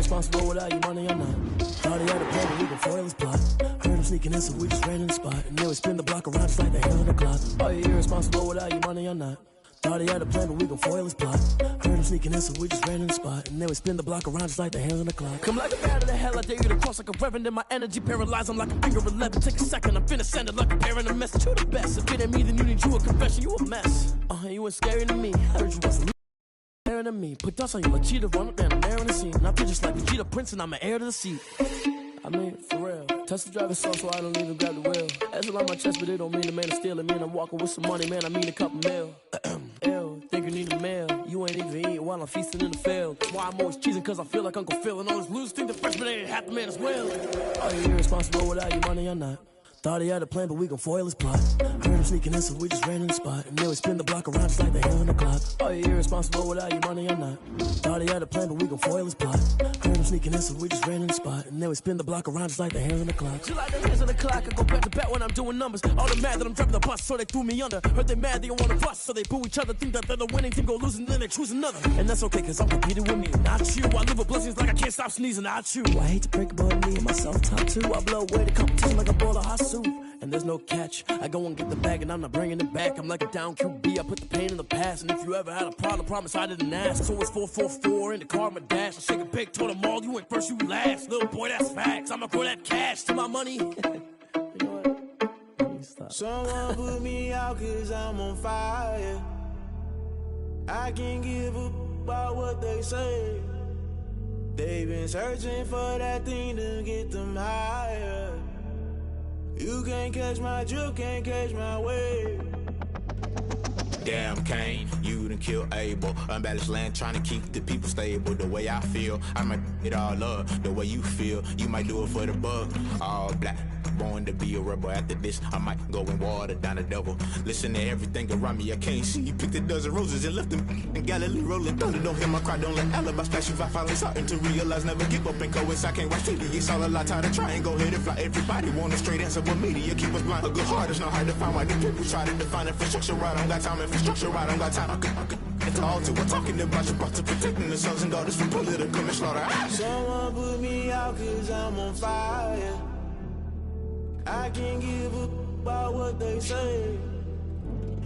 irresponsible without your money or not. Thought he had a plan, but we can foil his plot. Heard him sneaking in, so we just ran in the spot. And then we spin the block around just like the hand on the clock. Are you irresponsible without your money or not? Thought he had a plan, but we gon' foil his plot. Heard him sneaking in, so we just ran in the spot. And then we spin the block around just like the hands on the clock. Come like a bat of the hell, I dare you to cross like a reverend. And my energy paralyzed, I'm like a finger 11. Take a second, I'm finna send it like a parent, a message. You the best, if it ain't me, then you need you a confession. You a mess, you ain't scary to me. I heard you wasn't staring at me. Put dust on you like cheetah, run up, man, I'm there in the scene. And I feel just like the cheetah prince, and I'm an heir to the seat. I mean, for real. Touch the driver's soft, so I don't even grab the wheel. That's on my chest, but it don't mean the man is stealing. Man, I'm walking with some money, man, I mean a couple mil. Ew, think you need a meal. You ain't even eating while I'm feasting in the field. That's why I'm always cheesing, cause I feel like Uncle Phil. And all those losers think the freshman ain't half the man as well. Are you irresponsible without your money or not? Thought he had a plan, but we gon' foil his plot. Heard him sneaking in, so we just ran in the spot. And then we spin the block around just like the hand on the clock. Are you irresponsible without your money or not? Thought he had a plan, but we gon' foil his plot. Heard him sneaking in, so we just ran in the spot. And then we spin the block around just like the hands on the clock. Just like the hands on the clock, I go back to back when I'm doing numbers. All the mad that I'm driving the bus, so they threw me under. Heard they mad, they don't wanna bust, so they boo each other. Think that they're the winning team, go losing, then they choose another. And that's okay, cause I'm competing with me, not you. I live with blessings like I can't stop sneezing, not you. I hate to break it, but me and myself top two. I blow away the competition like a bowl of hot soup. And there's no catch. I go and get the bag and I'm not bringing it back. I'm like a down QB, I put the pain in the past. And if you ever had a problem, promise I didn't ask. So it's 444 in the car, my dash. I shake a big, told them all, you ain't first, you last. Little boy, that's facts. I'ma throw that cash to my money. You know what? Someone put me out cause I'm on fire. I can't give up about what they say. They've been searching for that thing to get them higher. You can't catch my drift, can't catch my wave. Damn Kane, you done killed Abel. Unbalanced land trying to keep the people stable. The way I feel, I might it all up. The way you feel, you might do it for the bug. All black, born to be a rebel. After this, I might go and water down the double. Listen to everything around me, I can't see. Picked a dozen roses and left them in Galilee rolling thunder. Don't hear my cry, don't let alibi splash. If I finally starting to realize, never give up and coincide. I can't watch TV, it's all a lot. Tired of trying, go ahead and fly. Everybody want a straight answer, but media keep us blind. A good heart is not hard to find. Why the people try to define infrastructure right? I don't got time, infrastructure right, I don't got time. I could it's all to we're talking about your to protecting the sons and daughters from political and slaughter. Someone put me out cause I'm on fire. I can't give up about what they say.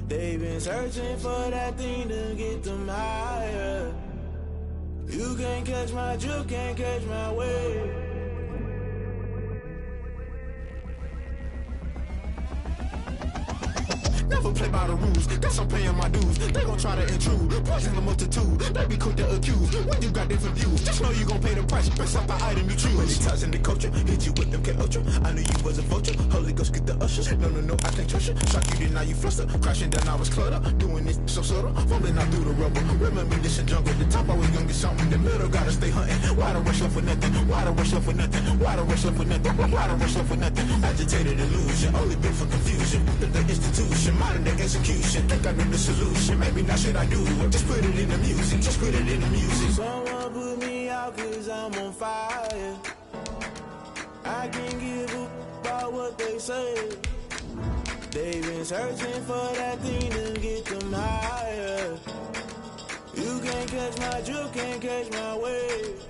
They've been searching for that thing to get them higher. You can't catch my drift, can't catch my wave. Never play by the rules, guess I'm paying my dues. They gon' try to intrude, poison the multitude. They be quick to accuse, when you got different views. Just know you gon' pay the price, based off the item you choose. When it ties in the culture, hit you with MK Ultra. I knew you was a vulture, Holy Ghost get the ushers. No, I can't trust you. Shock you, then now you fluster. Crashing down, I was cluttered. Doing this so subtle, fumbling out through the rubble. Remember this in jungle, the top always gonna get something. In the middle, gotta stay hunting. Why the rush left for nothing? Why the rush left for nothing? Why the rush left for nothing? Why the rush left for nothing? Agitated illusion, only been for confusion. The institution, modern day execution. Think I know the solution. Maybe not should I do it? Just put it in the music. Just put it in the music. Someone put me out cause I'm on fire. I can't give up about what they say. They've been searching for that thing to get them higher. You can't catch my drift, can't catch my wave.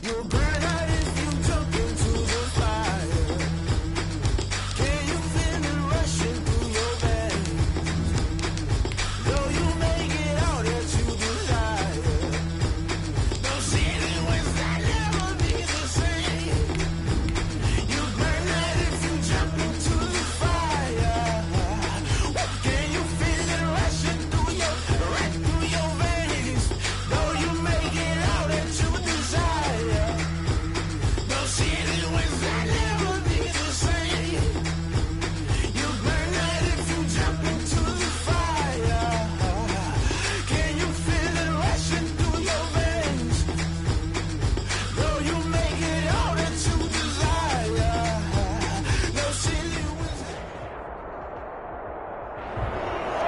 You'll burn out if you jump into the fire. Can you feel it rushing through your veins? Though you make it out that you desire. Those city winds that never be the same. You burn out if you jump into the fire. Can you feel it rushing through your veins? Though you make it out that you desire. Those city winds that never be the same. You burn out if you jump into the fire. Can you feel it rushing through your veins? Though you make it out that you desire. Those city winds.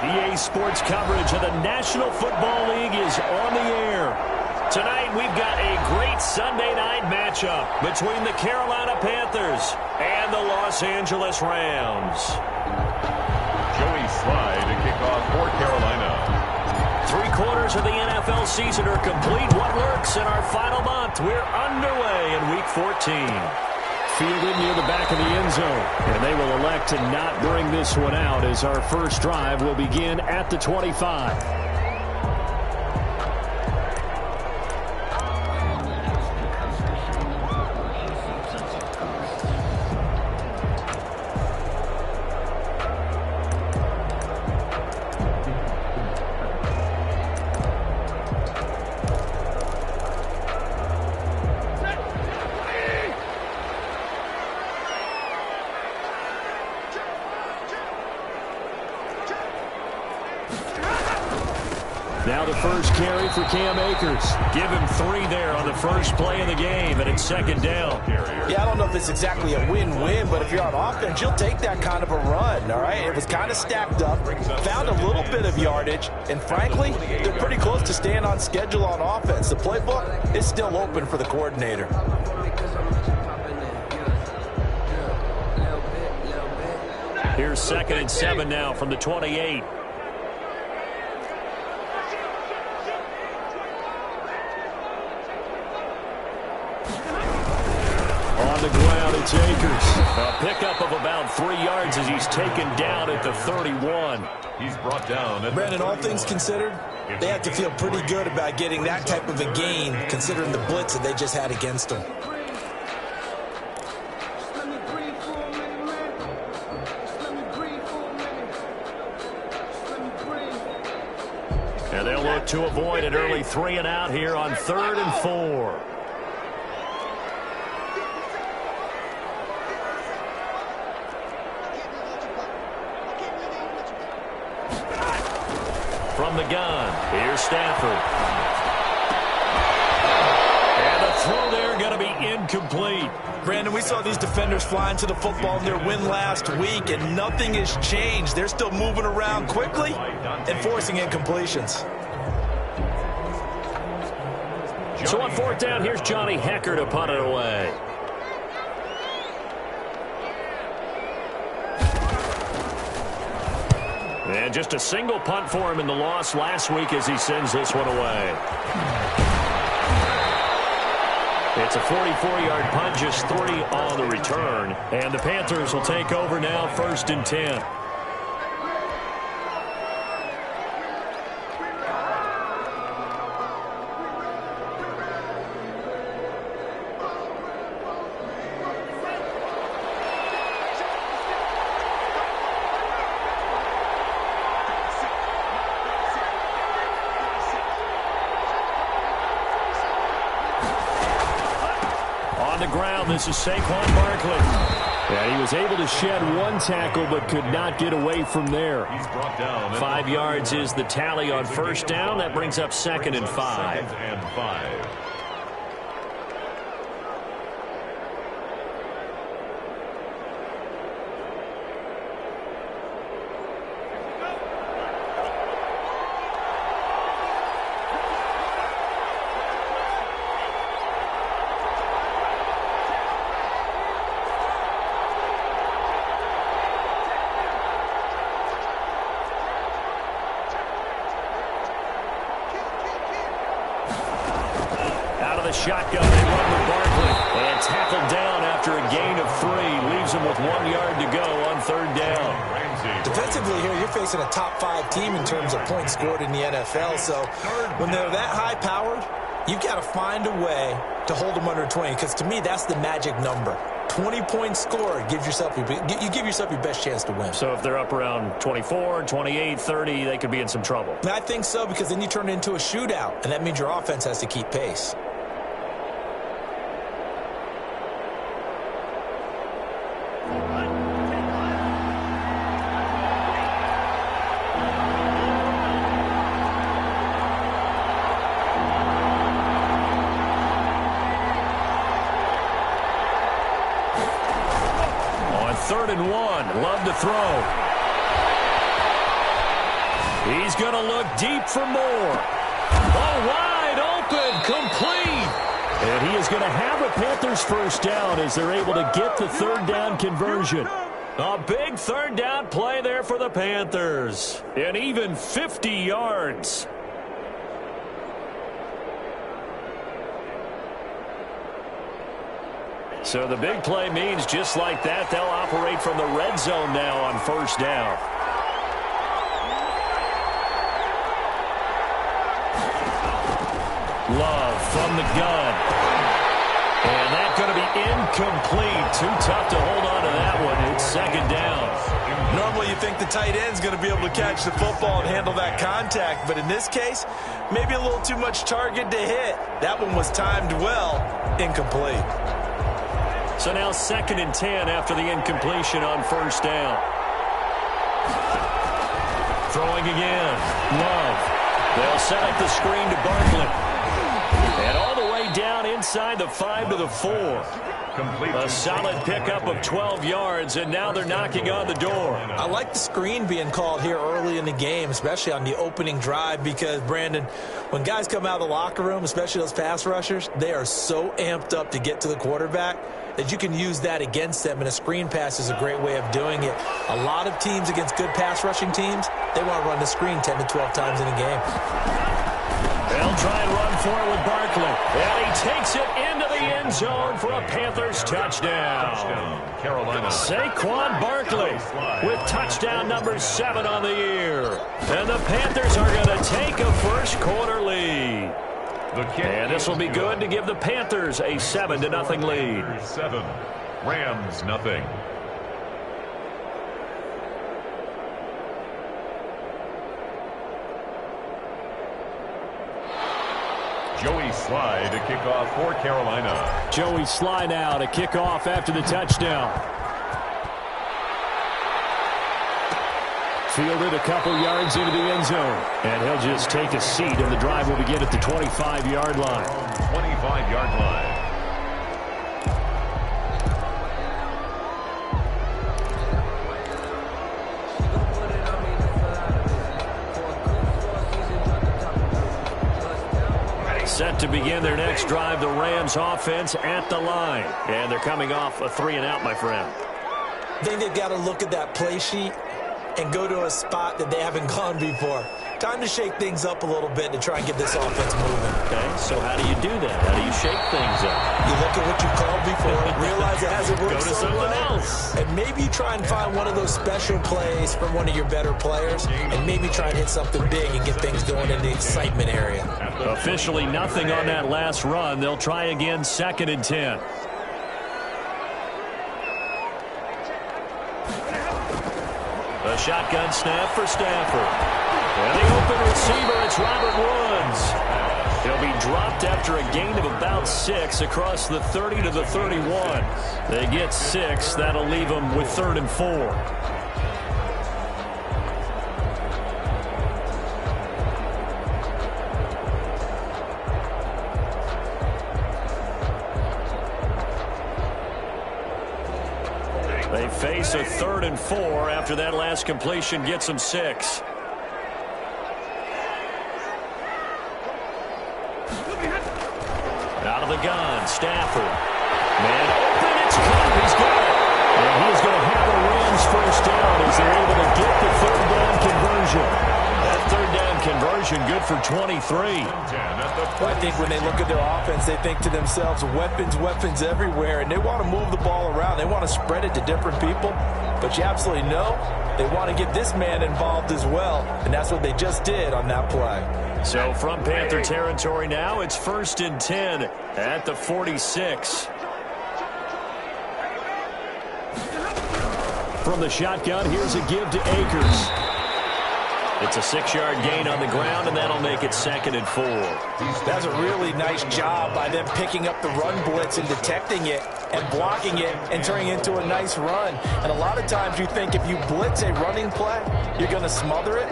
EA Sports coverage of the National Football League is on the air. Tonight, we've got a great Sunday night matchup between the Carolina Panthers and the Los Angeles Rams. Joey Sly to kick off for Carolina. quarters of the NFL season are complete. What works in our final month? We're underway in Week 14. Fielded near the back of the end zone. And they will elect to not bring this one out as our first drive will begin at the 25. Now the first carry for Cam Akers. Give him 3 there on the first play of the game, and it's second down. Yeah, I don't know if it's exactly a win-win, but if you're on offense, you'll take that kind of a run, all right? It was kind of stacked up, found a little bit of yardage, and frankly, they're pretty close to staying on schedule on offense. The playbook is still open for the coordinator. Here's 2nd and 7 now from the 28. On the ground, it's Akers. A pickup of about 3 yards as he's taken down at the 31. He's brought down. Brandon, all things considered, they have to feel pretty good about getting that type of a gain, considering the blitz that they just had against them. And they'll look to avoid an early 3 and out here on 3rd and 4. From the gun, here's Stafford. And the throw there going to be incomplete. Brandon, we saw these defenders flying to the football in their win last week, and nothing has changed. They're still moving around quickly and forcing incompletions. So on 4th down, here's Johnny Hecker to punt it away. And just a single punt for him in the loss last week as he sends this one away. It's a 44-yard punt, just 3 on the return. And the Panthers will take over now, 1st and 10. This is Saquon Barkley. And he was able to shed 1 tackle but could not get away from there. He's brought down. 5 yards is the tally on 1st down. That brings up 2nd and 5. 2nd and 5. Shotgun, they run with Barkley. And tackled down after a gain of 3. Leaves him with 1 yard to go on 3rd down. Defensively here, you're facing a top-5 team in terms of points scored in the NFL. So when they're that high-powered, you've got to find a way to hold them under 20. Because to me, that's the magic number. 20 points scored, you give yourself your best chance to win. So if they're up around 24, 28, 30, they could be in some trouble. I think so, because then you turn it into a shootout, and that means your offense has to keep pace. On 3rd and 1, Love to throw. He's going to look deep for more. Oh, wide open, complete. And he is going to have a Panthers first down as they're able to get the 3rd down conversion. A big 3rd down play there for the Panthers. And even 50 yards. So the big play means just like that, they'll operate from the red zone now on first down. Love from the gun. And that's going to be incomplete. Too tough to hold on to that one. It's second down. Normally you think the tight end's going to be able to catch the football and handle that contact, but in this case, maybe a little too much target to hit. That one was timed well. Incomplete. So now 2nd and 10 after the incompletion on first down. Throwing again. Love. They'll set up the screen to Barkley. And all the way down inside the 5 to the 4. A solid pickup of 12 yards, and now they're knocking on the door. I like the screen being called here early in the game, especially on the opening drive, because, Brandon, when guys come out of the locker room, especially those pass rushers, they are so amped up to get to the quarterback that you can use that against them, and a screen pass is a great way of doing it. A lot of teams against good pass rushing teams, they want to run the screen 10 to 12 times in a game. They'll try and run for it with Barkley. And he takes it into the end zone for a Panthers touchdown. Carolina. Saquon Barkley with touchdown number 7 on the year. And the Panthers are going to take a first quarter lead. And this will be good to give the Panthers a 7-0 lead. 7. Rams nothing. Joey Sly to kick off for Carolina. Joey Sly now to kick off after the touchdown. Fielded a couple yards into the end zone. And he'll just take a seat, and the drive will begin at the 25-yard line. 25-yard line. Set to begin their next drive, the Rams offense at the line. And thee coming off a 3-and-out, my friend. I think they've got to look at that play sheet and go to a spot that they haven't gone before. Time to shake things up a little bit to try and get this offense moving. Okay, so how do you do that? How do you shake things up? You look at what you've called before, realize it hasn't worked Go to so something well, else. and maybe try and find one of those special plays from one of your better players, and maybe try and hit something big and get things going in the excitement area. Officially nothing on that last run. They'll try again, 2nd and 10. A shotgun snap for Stafford. And the open receiver, it's Robert Woods. He'll be dropped after a gain of about 6 across the 30 to the 31. They get 6. That'll leave them with 3rd and 4. They face a 3rd and 4 after that last completion gets them 6. Out of the gun, Stafford. Man open, it's caught. He's got it. And he's going to have a Rams first down as they're able to get the 3rd down conversion. That 3rd down conversion good for 23. I think when they look at their offense, they think to themselves, weapons, weapons everywhere, and they want to move the ball around. They want to spread it to different people. But you absolutely know they want to get this man involved as well, and that's what they just did on that play. So from Panther territory now, it's 1st and 10 at the 46. From the shotgun, here's a give to Akers. It's a 6-yard gain on the ground, and that'll make it 2nd and 4. That's a really nice job by them picking up the run blitz and detecting it and blocking it and turning it into a nice run. And a lot of times you think if you blitz a running play, you're going to smother it.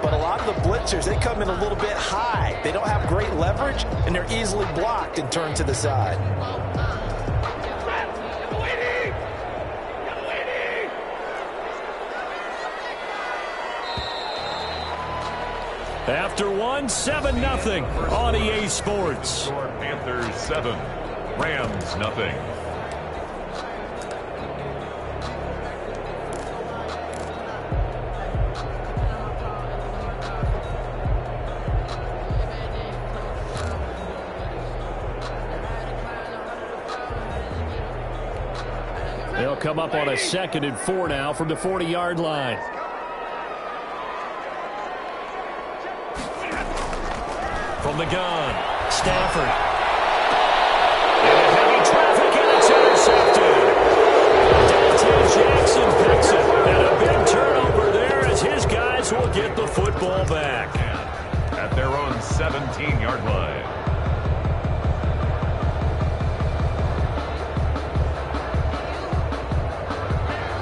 But a lot of the blitzers, they come in a little bit high. They don't have great leverage, and they're easily blocked and turned to the side. After 1, 7-0 on EA Sports. Panthers 7. Rams nothing. come up on a 2nd and 4 now from the 40-yard line. From the gun, Stafford. Into heavy traffic, and it's intercepted. Dante Jackson picks it. And a big turnover there as his guys will get the football back. At their own 17-yard line.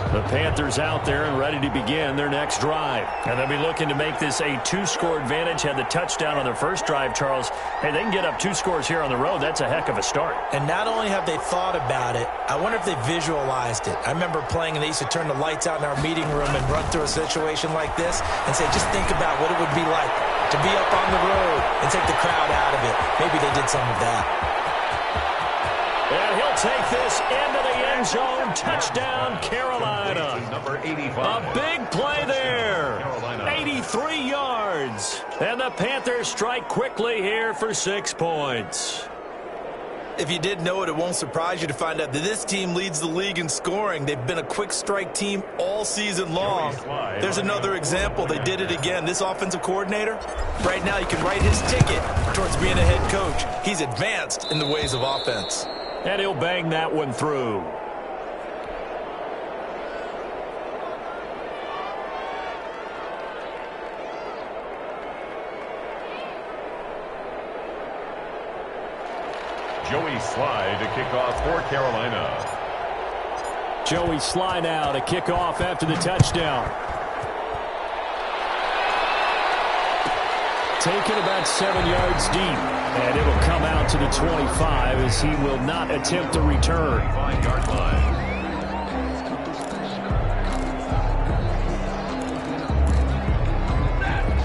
The Panthers out there and ready to begin their next drive. And they'll be looking to make this a 2-score advantage. Had the touchdown on their first drive, Charles. Hey, they can get up 2 scores here on the road. That's a heck of a start. And not only have they thought about it, I wonder if they visualized it. I remember playing, and they used to turn the lights out in our meeting room and run through a situation like this and say, just think about what it would be like to be up on the road and take the crowd out of it. Maybe they did some of that. And he'll take this into the end zone. Touchdown, Carolina. Number 85. A big play there. 83 yards. And the Panthers strike quickly here for 6 points. If you didn't know it, it won't surprise you to find out that this team leads the league in scoring. They've been a quick strike team all season long. There's another example. They did it again. This offensive coordinator, right now you can write his ticket towards being a head coach. He's advanced in the ways of offense. And he'll bang that one through. Joey Slye to kick off for Carolina. Joey Slye now to kick off after the touchdown. Taken about 7 yards deep. And it will come out to the 25 as he will not attempt to return. 5-yard line.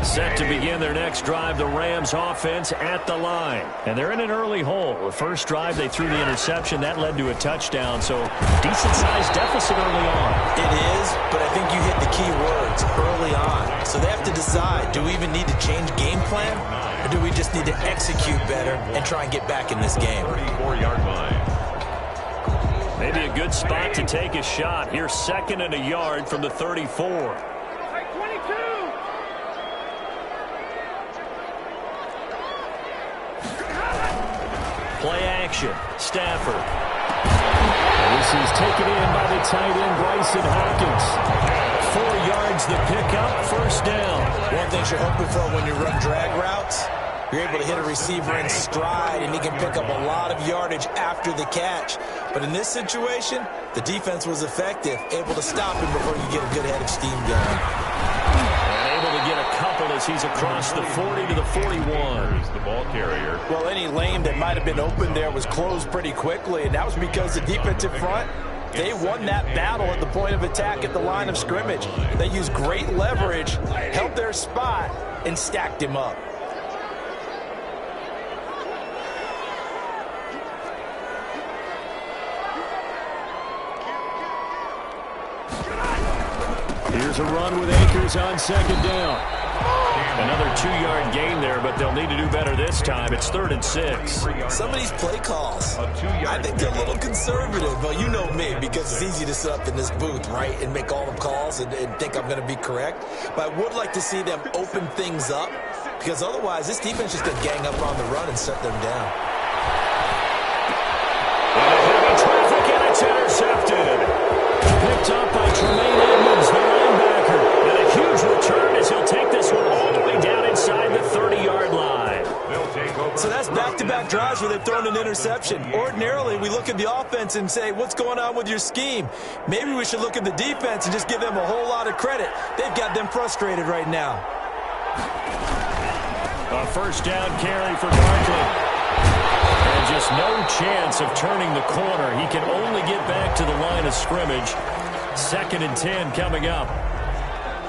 Set to begin their next drive, the Rams offense at the line. And they're in an early hole. The first drive, they threw the interception. That led to a touchdown, so decent-sized deficit early on. It is, but I think you hit the key words, early on. So they have to decide, do we even need to change game plan, or do we just need to execute better and try and get back in this game? 34-yard line. Maybe a good spot to take a shot. Here, 2nd and a yard from the 34. Play action. Stafford. And this is taken in by the tight end, Bryson Hopkins. 4 yards the pickup, first down. One thing you're hoping for when you run drag routes, you're able to hit a receiver in stride, and he can pick up a lot of yardage after the catch. But in this situation, the defense was effective, able to stop him before you get a good head of steam going. Able to get a couple as he's across the 40 to the 41. Here's the ball carrier. Well, any lane that might have been open there was closed pretty quickly, and that was because the defensive front, they won that battle at the point of attack at the line of scrimmage. They used great leverage, held their spot, and stacked him up. Here's a run with Akers on 2nd down. Another 2-yard gain there, but they'll need to do better this time. It's 3rd and 6. Some of these play calls, I think they're a little conservative. Well, you know me, because it's easy to sit up in this booth, right, and make all the calls and think I'm going to be correct. But I would like to see them open things up, because otherwise this defense is going to gang up on the run and shut them down. Heavy traffic, and it's intercepted. Picked up by Tremaine Edmonds, the linebacker. And a huge return as he'll take this one all the way down inside the 30-yard line. So that's back-to-back drives where they've thrown an interception. Ordinarily, we look at the offense and say, what's going on with your scheme? Maybe we should look at the defense and just give them a whole lot of credit. They've got them frustrated right now. A first down carry for Barkley. And just no chance of turning the corner. He can only get back to the line of scrimmage. 2nd and 10 coming up.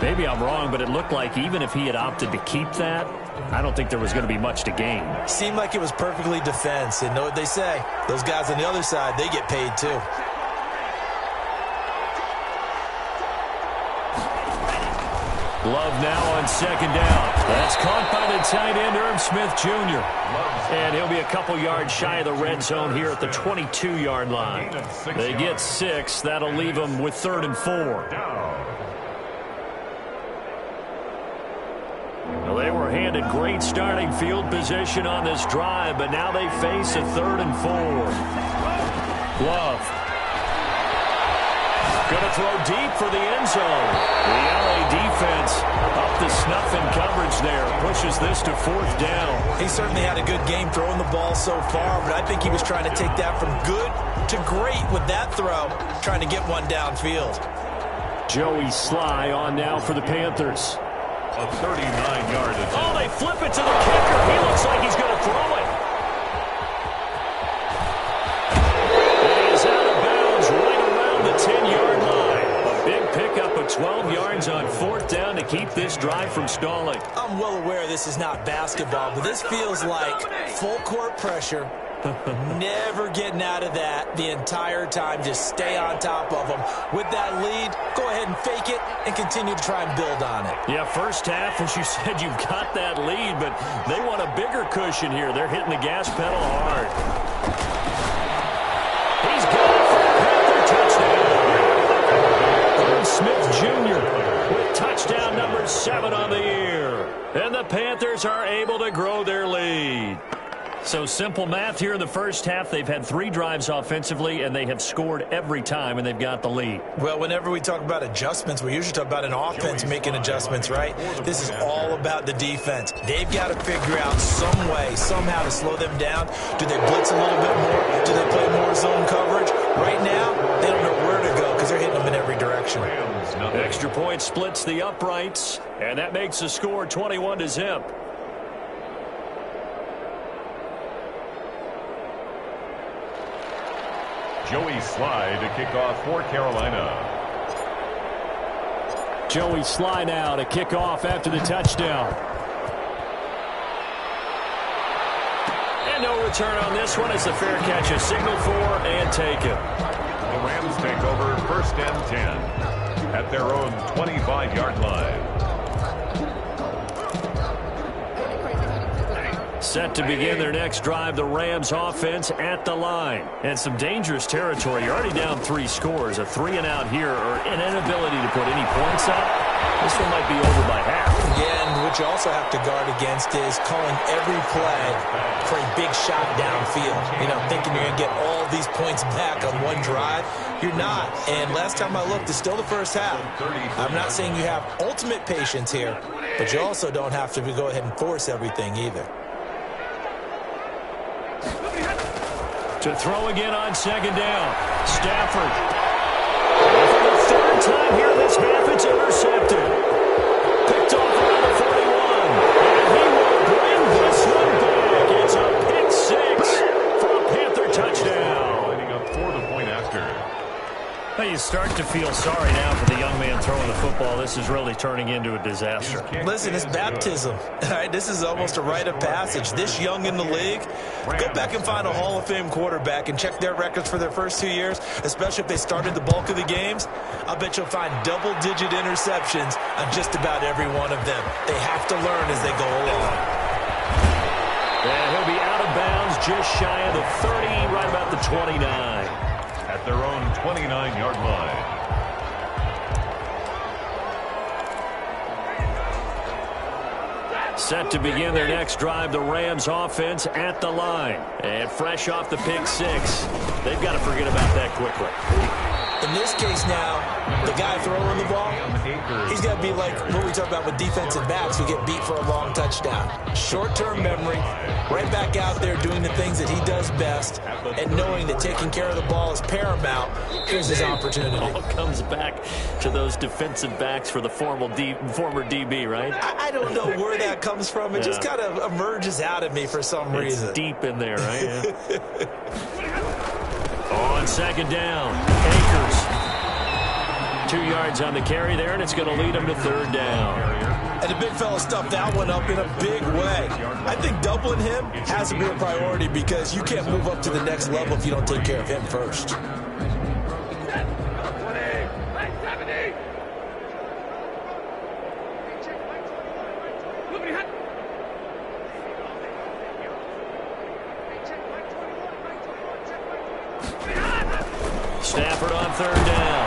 Maybe I'm wrong, but it looked like even if he had opted to keep that, I don't think there was going to be much to gain. Seemed like it was perfectly defense. And know what they say? Those guys on the other side, they get paid too. Love now on second down. That's caught by the tight end, Irv Smith Jr. And he'll be a couple yards shy of the red zone here at the 22-yard line. They get 6. That'll leave them with 3rd and 4. Well, they were handed great starting field position on this drive, but now they face a 3rd and 4. Love. Going to throw deep for the end zone. The LA defense up to snuff in coverage there. Pushes this to 4th down. He certainly had a good game throwing the ball so far, but I think he was trying to take that from good to great with that throw, trying to get one downfield. Joey Sly on now for the Panthers. A 39-yard attempt. Oh, they flip it to the kicker. He looks like he's going to throw it. It is out of bounds right around the 10-yard line. A big pickup of 12 yards on 4th down to keep this drive from stalling. I'm well aware this is not basketball, but this feels like full court pressure. Never getting out of that the entire time. Just stay on top of them. With that lead, go ahead and fake it and continue to try and build on it. Yeah, first half, as you said, you've got that lead, but they want a bigger cushion here. They're hitting the gas pedal hard. He's got it for a Panther touchdown. Irv Smith Jr. with touchdown number 7 on the year. And the Panthers are able to grow their lead. So simple math here in the first half. They've had 3 drives offensively, and they have scored every time, and they've got the lead. Well, whenever we talk about adjustments, we usually talk about an offense making adjustments, right? This is all about the defense. They've got to figure out some way, somehow to slow them down. Do they blitz a little bit more? Do they play more zone coverage? Right now, they don't know where to go because they're hitting them in every direction. Extra point splits the uprights, and that makes the score 21-0. Joey Sly to kick off for Carolina. Joey Sly now to kick off after the touchdown. And no return on this one as the fair catch is signaled for and taken. The Rams take over 1st and 10 at their own 25-yard line. Set to begin their next drive, the Rams offense at the line. And some dangerous territory. You're already down 3 scores. A 3-and-out here or an inability to put any points up. This one might be over by half. Yeah, and what you also have to guard against is calling every play for a big shot downfield. You know, thinking you're going to get all these points back on one drive. You're not. And last time I looked, it's still the first half. I'm not saying you have ultimate patience here, but you also don't have to go ahead and force everything either. To throw again on second down. Stafford. And for the 3rd time here this half, it's intercepted. Picked off around the 41. And he will bring this one back. It's a pick 6 for a Panther touchdown. Lining up for the point after. Well, you start to feel sorry now for the young man throwing the football. This is really turning into a disaster. Listen, it's baptism. All right, this is almost a rite of passage. This young in the league, go back and find a Hall of Fame quarterback and check their records for their first 2 years, especially if they started the bulk of the games. I bet you'll find double-digit interceptions on just about every one of them. They have to learn as they go along. And he'll be out of bounds just shy of the 30, right about the 29. At their own 29-yard line. Set to begin their next drive, the Rams offense at the line. And fresh off the pick 6, they've got to forget about that quickly. In this case now, the guy throwing the ball, he's got to be like what we talk about with defensive backs who get beat for a long touchdown. Short-term memory, right back out there doing the things that he does best, and knowing that taking care of the ball is paramount. Here's his opportunity. All comes back to those defensive backs for the former DB, right? I don't know where that comes from. It just kind of emerges out of me for some reason. It's deep in there, right? Yeah. On second down, Akers. 2 yards on the carry there, and it's going to lead him to 3rd down. And the big fella stuffed that one up in a big way. I think doubling him has to be a priority because you can't move up to the next level if you don't take care of him first. Stafford on third down.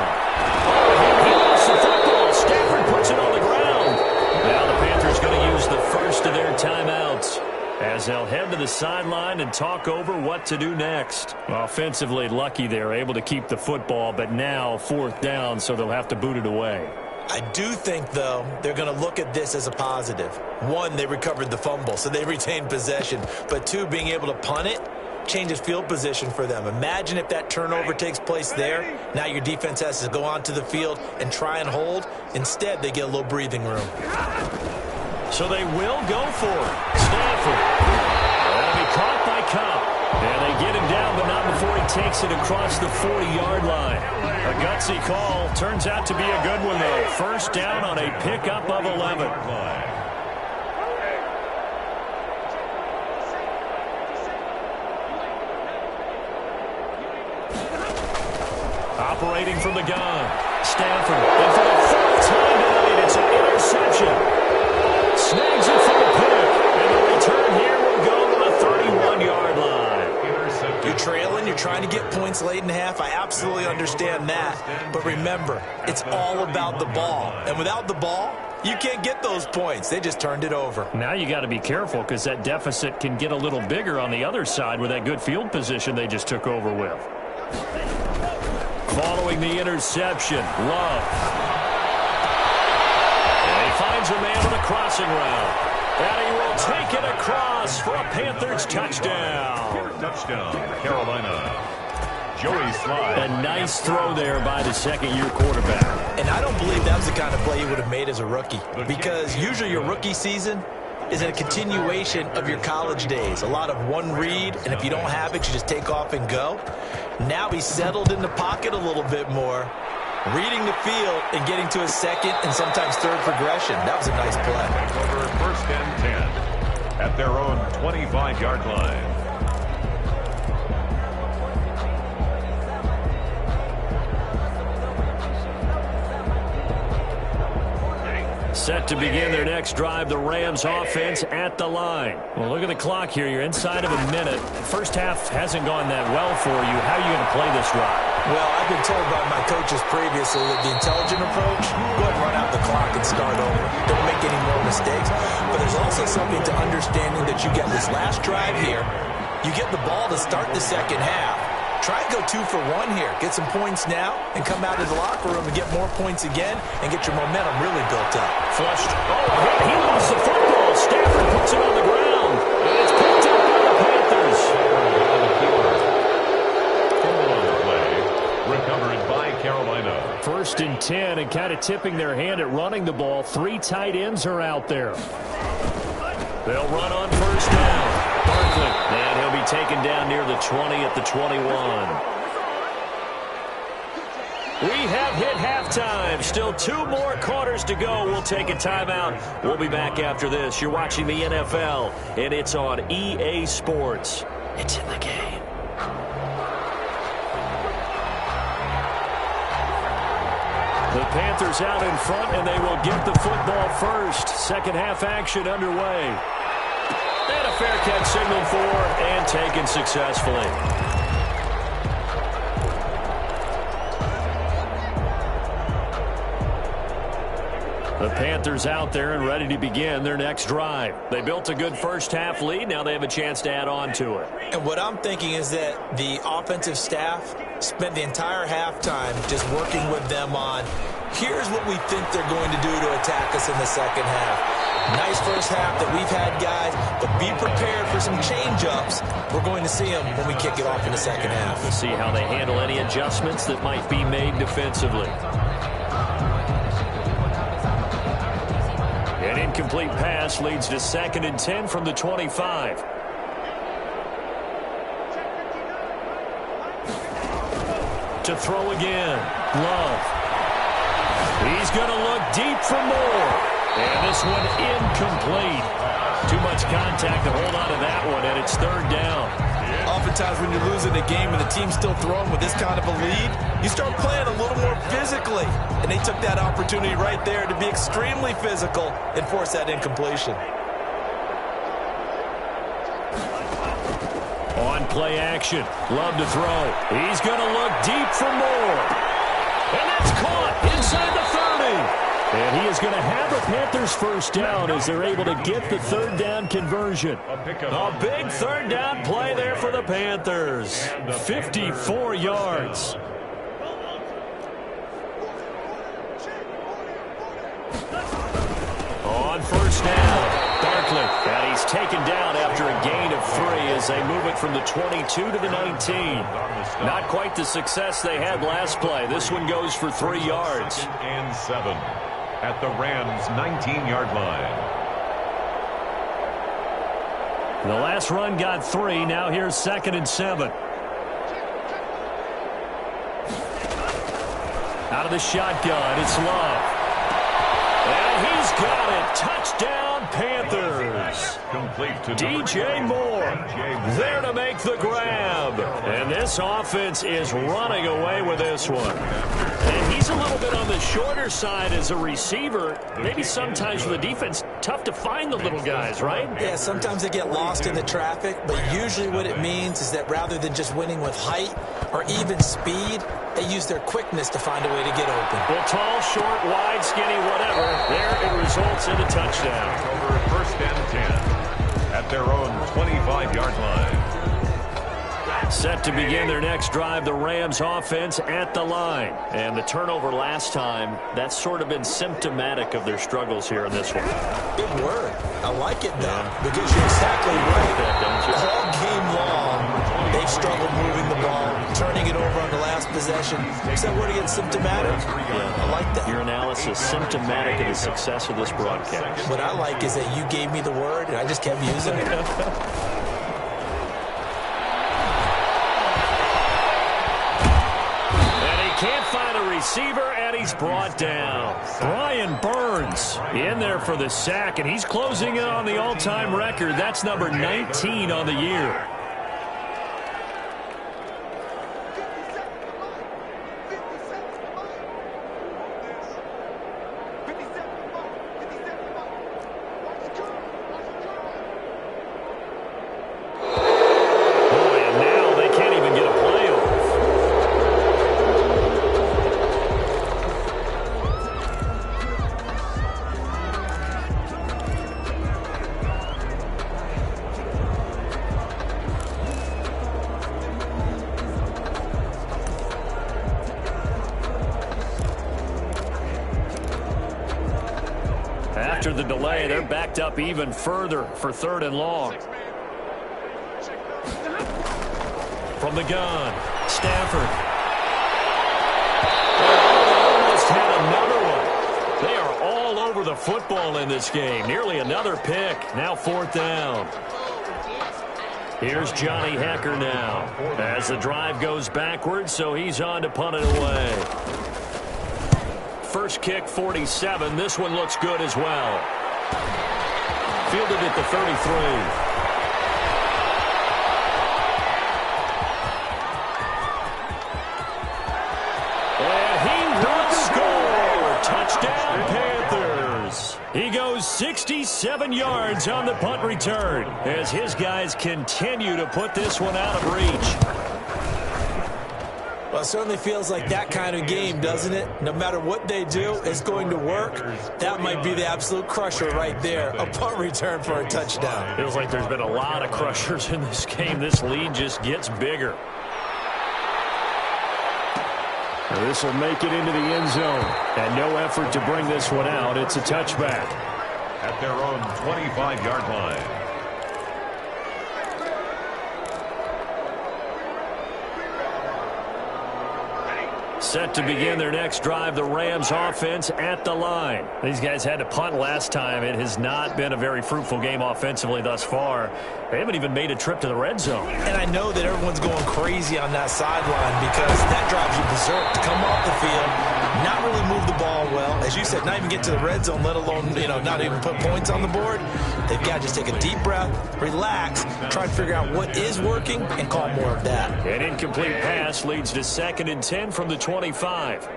He lost the football. Stafford puts it on the ground. Now the Panthers going to use the first of their timeouts as they'll head to the sideline and talk over what to do next. Offensively lucky they're able to keep the football, but now fourth down, so they'll have to boot it away. I do think, though, they're going to look at this as a positive. One, they recovered the fumble, so they retained possession. But two, being able to punt it changes field position for them. Imagine if that turnover takes place there. Now your defense has to go onto the field and try and hold. Instead, they get a little breathing room. So they will go for it. Stafford. That'll be caught by Cobb. And they get him down, but not before he takes it across the 40-yard line. A gutsy call. Turns out to be a good one, though. First down on a pickup of 11. Operating from the gun. Stafford. And for the fourth time tonight, it's an interception. Snags it for the pick. And the return here will go to the 31-yard line. You're trailing, you're trying to get points late in half. I absolutely understand that. But remember, it's all about the ball. And without the ball, you can't get those points. They just turned it over. Now you got to be careful because that deficit can get a little bigger on the other side with that good field position they just took over with. Following the interception, Love. And he finds a man on a crossing route. And he will take it across for a Panthers touchdown. Touchdown, Carolina. Joey Slye. A nice throw there by the second-year quarterback. And I don't believe that was the kind of play you would have made as a rookie. Because usually your rookie season is a continuation of your college days. A lot of one read, and if you don't have it, you just take off and go. Now he's settled in the pocket a little bit more, reading the field and getting to a second and sometimes third progression. That was a nice play. Over first and 10 at their own 25-yard line. Set to begin their next drive, the Rams offense at the line. Well, look at the clock here. You're inside of a minute. First half hasn't gone that well for you. How are you going to play this drive? Well, I've been told by my coaches previously that the intelligent approach, go ahead and run out the clock and start over. Don't make any more mistakes. But there's also something to understanding that you get this last drive here. You get the ball to start the second half. Try and go 2 for 1 here. Get some points now and come out of the locker room and get more points again and get your momentum really built up. Flushed. Oh, he lost the football. Stafford puts it on the ground. And it's picked up by the Panthers. Recovered by Carolina. First and 10 and kind of tipping their hand at running the ball. 3 tight ends are out there. They'll run on first down. Barkley, and he'll be taken down near the 20 at the 21. We have hit halftime. Still 2 more quarters to go. We'll take a timeout. We'll be back after this. You're watching the NFL, and it's on EA Sports. It's in the game. The Panthers out in front, and they will get the football first. Second half action underway. And a fair catch signaled for and taken successfully. The Panthers out there and ready to begin their next drive. They built a good first half lead. Now they have a chance to add on to it. And what I'm thinking is that the offensive staff spent the entire halftime just working with them on, here's what we think they're going to do to attack us in the second half. Nice first half that we've had, guys, but be prepared for some change-ups. We're going to see them when we kick it off in the second half. We'll see how they handle any adjustments that might be made defensively. An incomplete pass leads to 2nd and 10 from the 25. To throw again. Love. He's going to look deep for more. And this one incomplete. Too much contact to hold on to that one, and it's 3rd down. Oftentimes when you're losing a game and the team's still throwing with this kind of a lead, you start playing a little more physically. And they took that opportunity right there to be extremely physical and force that incompletion. On On play action. Love to throw. He's going to look deep for more. And that's caught inside the 30. And he is going to have the Panthers first down as they're able to get the third down conversion. A big third down play there for the Panthers. 54 yards. On first down, Barkley. And he's taken down after a gain of 3 as they move it from the 22 to the 19. Not quite the success they had last play. This one goes for 3 yards. And 7 at the Rams' 19-yard line. The last run got 3. Now here's 2nd and 7. Out of the shotgun, it's Love. And he's got it. Touchdown, Panthers. Complete to DJ Moore there to make the grab. And this offense is running away with this one. And he's a little bit on the shorter side as a receiver. Maybe sometimes for the defense, tough to find the little guys, right? Yeah, sometimes they get lost in the traffic, but usually what it means is that rather than just winning with height or even speed, they use their quickness to find a way to get open. Well, tall, short, wide, skinny, whatever, there it results in a touchdown. Over 1st and 10 at their own 25-yard line. Set to begin their next drive, the Rams offense at the line. And the turnover last time, that's sort of been symptomatic of their struggles here in this one. Good word. I like it, though, because you're exactly right. All game long, they've struggled moving the ball, turning it over on the last possession. Is that word again, symptomatic? Yeah, I like that. Your analysis, symptomatic of the success of this broadcast. What I like is that you gave me the word, and I just kept using it. Can't find a receiver, and he's brought down. Brian Burns in there for the sack, and he's closing in on the all-time record. That's number 19 on the year. After the delay, they're backed up even further for 3rd and long. From the gun, Stafford. Almost had another one. They are all over the football in this game. Nearly another pick. Now 4th down. Here's Johnny Hecker now as the drive goes backwards, so he's on to punt it away. First kick, 47. This one looks good as well. Fielded at the 33. And he will score. Touchdown, Panthers. He goes 67 yards on the punt return as his guys continue to put this one out of reach. Well, it certainly feels like that kind of game, doesn't it? No matter what they do, it's going to work. That might be the absolute crusher right there. A punt return for a touchdown. Feels like there's been a lot of crushers in this game. This lead just gets bigger. This will make it into the end zone. And no effort to bring this one out. It's a touchback. At their own 25-yard line. Set to begin their next drive, the Rams offense at the line. These guys had to punt last time. It has not been a very fruitful game offensively thus far. They haven't even made a trip to the red zone. And I know that everyone's going crazy on that sideline because that drives you berserk to come off the field, not really move the ball well. As you said, not even get to the red zone, let alone, not even put points on the board. They've got to just take a deep breath, relax, try to figure out what is working, and call more of that. An incomplete pass leads to 2nd and 10 from the 25.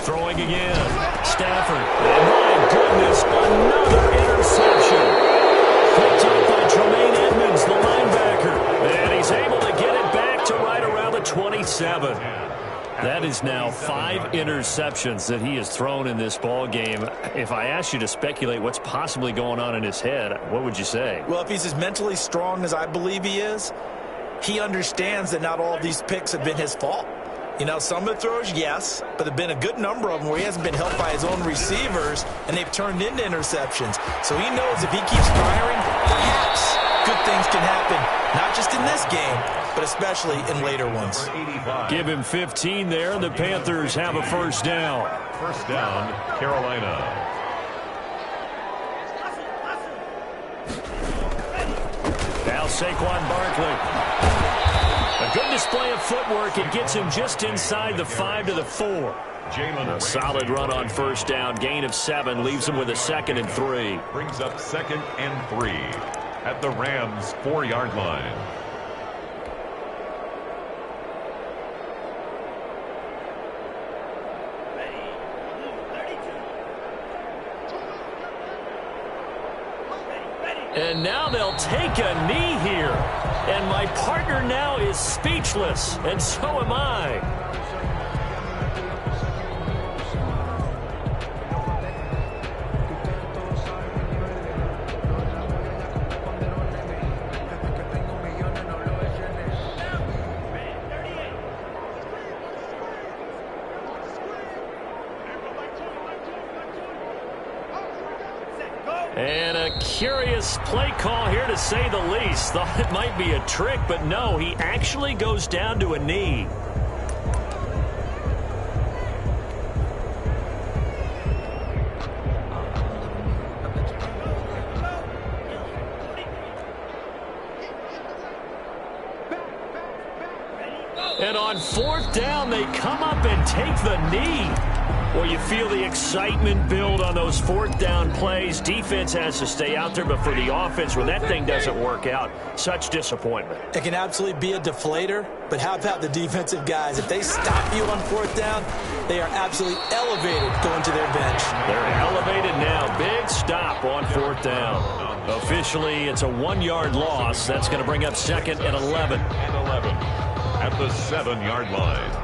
Throwing again. Stafford. And my goodness, another interception. Picked up by Tremaine Edmonds, the linebacker. And he's able to get it back to right around the 27. That is now 5 interceptions that he has thrown in this ball game. If I asked you to speculate what's possibly going on in his head, what would you say? Well, if he's as mentally strong as I believe he is, he understands that not all of these picks have been his fault. You know, some of the throws, yes, but there have been a good number of them where he hasn't been helped by his own receivers, and they've turned into interceptions. So he knows if he keeps firing, perhaps good things can happen, not just in this game, but especially in later ones. Give him 15 there, and the Panthers have a first down. First down, Carolina. Now Saquon Barkley. A good display of footwork. It gets him just inside the 5 to the 4. A solid run on first down. Gain of 7 leaves him with a 2nd and 3. Brings up 2nd and 3 at the Rams' 4-yard line. And now they'll take a knee here. And my partner now is speechless, and so am I. And a curious play call here, to say the least. Thought it might be a trick, but no, he actually goes down to a knee. And on 4th down, they come up and take the knee. Well, you feel the excitement build on those 4th down plays. Defense has to stay out there, but for the offense, when that thing doesn't work out, such disappointment. It can absolutely be a deflator, but how about the defensive guys? If they stop you on 4th down, they are absolutely elevated going to their bench. They're elevated now. Big stop on 4th down. Officially, it's a 1-yard loss. That's going to bring up 2nd and 11. And 11 at the 7-yard line.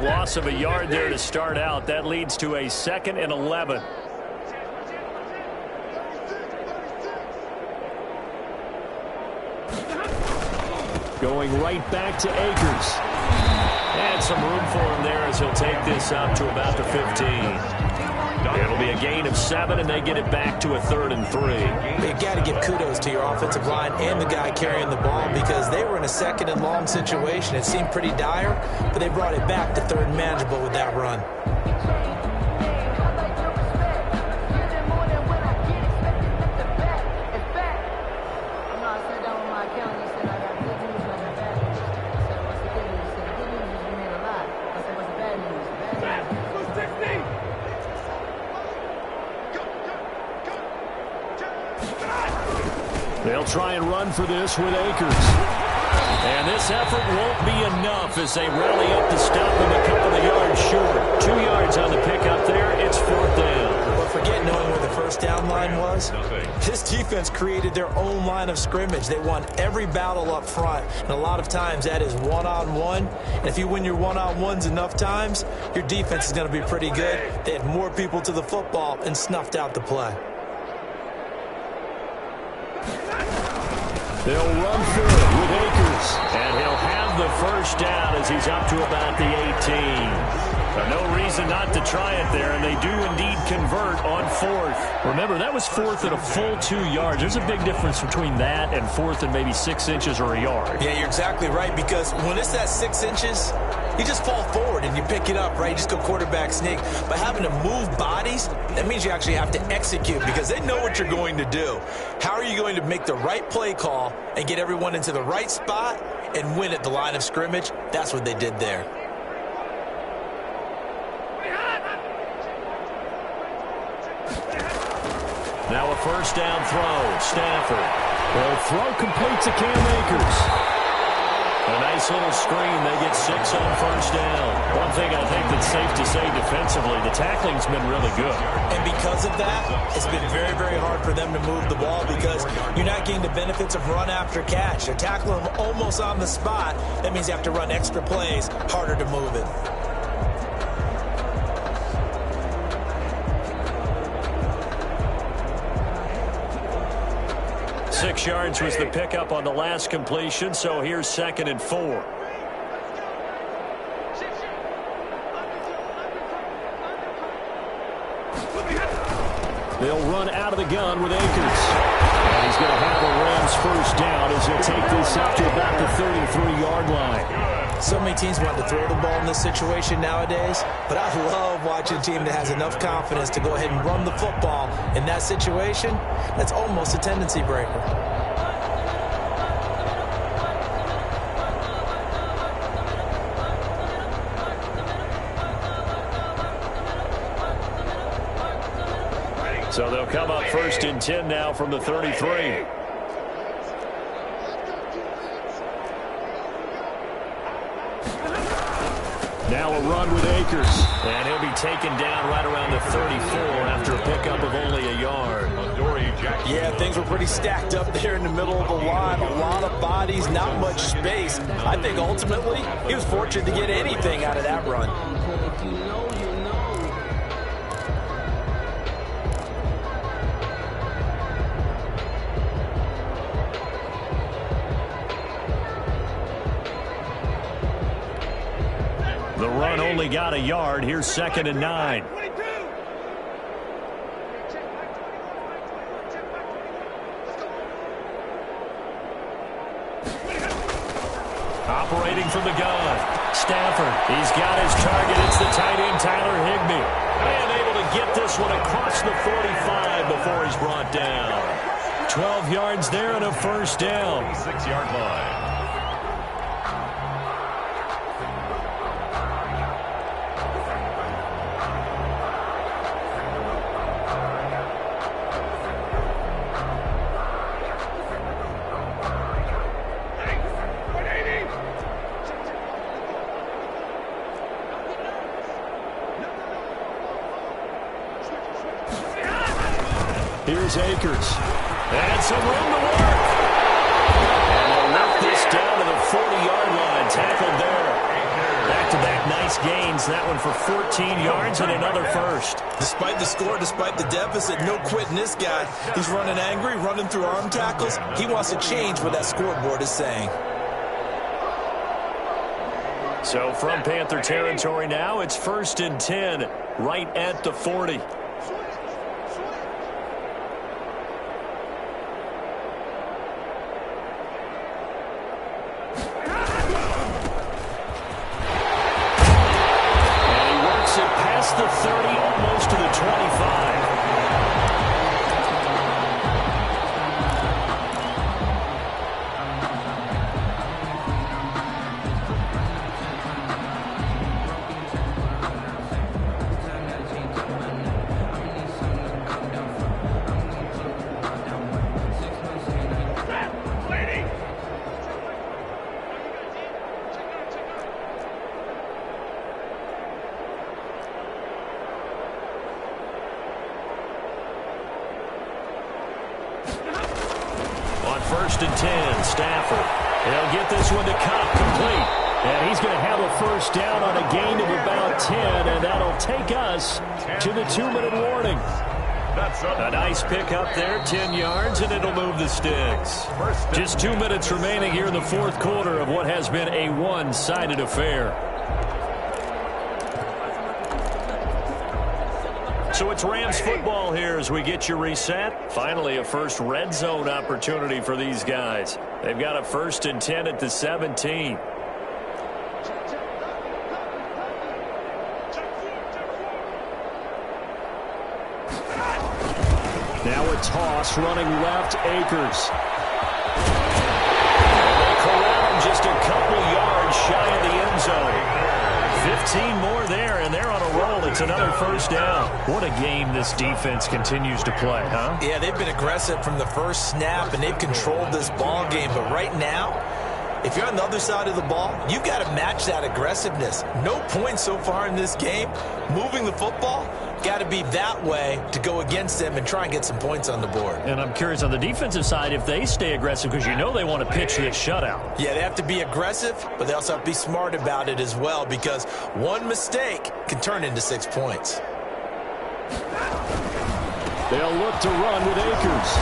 Loss of a yard there to start out. That leads to a 2nd and 11. Going right back to Akers. And some room for him there as he'll take this up to about the 15. It'll be a gain of 7, and they get it back to a 3rd and 3. You've got to give kudos to your offensive line and the guy carrying the ball, because they were in a 2nd and long situation. It seemed pretty dire, but they brought it back to 3rd and manageable with that run. They'll try and run for this with Akers. And this effort won't be enough as they rally up to stop him a couple of yards short. 2 yards on the pickup there. It's 4th down. But forget knowing where the first down line was. This defense created their own line of scrimmage. They won every battle up front. And a lot of times that is one-on-one. And if you win your one-on-ones enough times, your defense is going to be pretty good. They had more people to the football and snuffed out the play. They'll run through it with Akers. And he'll have the first down as he's up to about the 18. No reason not to try it there, and they do indeed convert on 4th. Remember, that was 4th and a full 2 yards. There's a big difference between that and 4th and maybe 6 inches or a yard. Yeah, you're exactly right, because when it's that 6 inches, you just fall forward and you pick it up, right? You just go quarterback sneak. But having to move bodies, that means you actually have to execute, because they know what you're going to do. How are you going to make the right play call and get everyone into the right spot and win at the line of scrimmage? That's what they did there. Now a first down throw. Stafford. The throw completes to Cam Akers. A nice little screen. They get 6 on first down. One thing I think that's safe to say defensively, the tackling's been really good. And because of that, it's been very, very hard for them to move the ball because you're not getting the benefits of run after catch. They're tackling them almost on the spot. That means you have to run extra plays, harder to move it. Six yards was the pickup on the last completion, so here's 2nd and 4. They'll run out of the gun with Akers. And he's going to have the Rams first down as he'll take this up to about the 33-yard line. So many teams want to throw the ball in this situation nowadays, but I love watching a team that has enough confidence to go ahead and run the football. In that situation, that's almost a tendency breaker. So they'll come up 1st and 10 now from the 33. Now a run with Akers. And he'll be taken down right around the 34 after a pickup of only a yard. Yeah, things were pretty stacked up there in the middle of the line. A lot of bodies, not much space. I think ultimately he was fortunate to get anything out of that run. The run only got a yard. Here's 2nd and 9. Operating from the gun. Stafford. He's got his target. It's the tight end, Tyler Higbee. And able to get this one across the 45 before he's brought down. 12 yards there and a first down. 6-yard line. Here's Akers. And some room to work. And they'll knock this down to the 40-yard line. Tackled there. Back-to-back nice gains. That one for 14 yards and another first. Despite the score, despite the deficit, no quitting this guy. He's running angry, running through arm tackles. He wants to change what that scoreboard is saying. So from Panther territory now, it's 1st and 10 right at the 40. The 30, almost to the 25. On 1st and 10, Stafford. He'll get this one to Cobb complete. And he's going to have a first down on a gain of about 10, and that'll take us to the 2-minute warning. A nice pick up there, 10 yards, and it'll move the sticks. Just 2 minutes remaining here in the 4th quarter of what has been a one-sided affair. So it's Rams football here as we get you reset. Finally, a first red zone opportunity for these guys. They've got a 1st and 10 at the 17. Now a toss running left, Akers. They corral him just a couple yards shy of the end zone. 15 more there, and they're on a roll. it's another first down. What a game this defense continues to play, huh? Yeah, they've been aggressive from the first snap, and they've controlled this ball game. But right now, if you're on the other side of the ball, you've got to match that aggressiveness. No points so far in this game. Moving the football, got to be that way to go against them and try and get some points on the board. And I'm curious on the defensive side if they stay aggressive, because you know they want to pitch this shutout. Yeah, they have to be aggressive, but they also have to be smart about it as well, because one mistake can turn into 6 points. They'll look to run with Akers.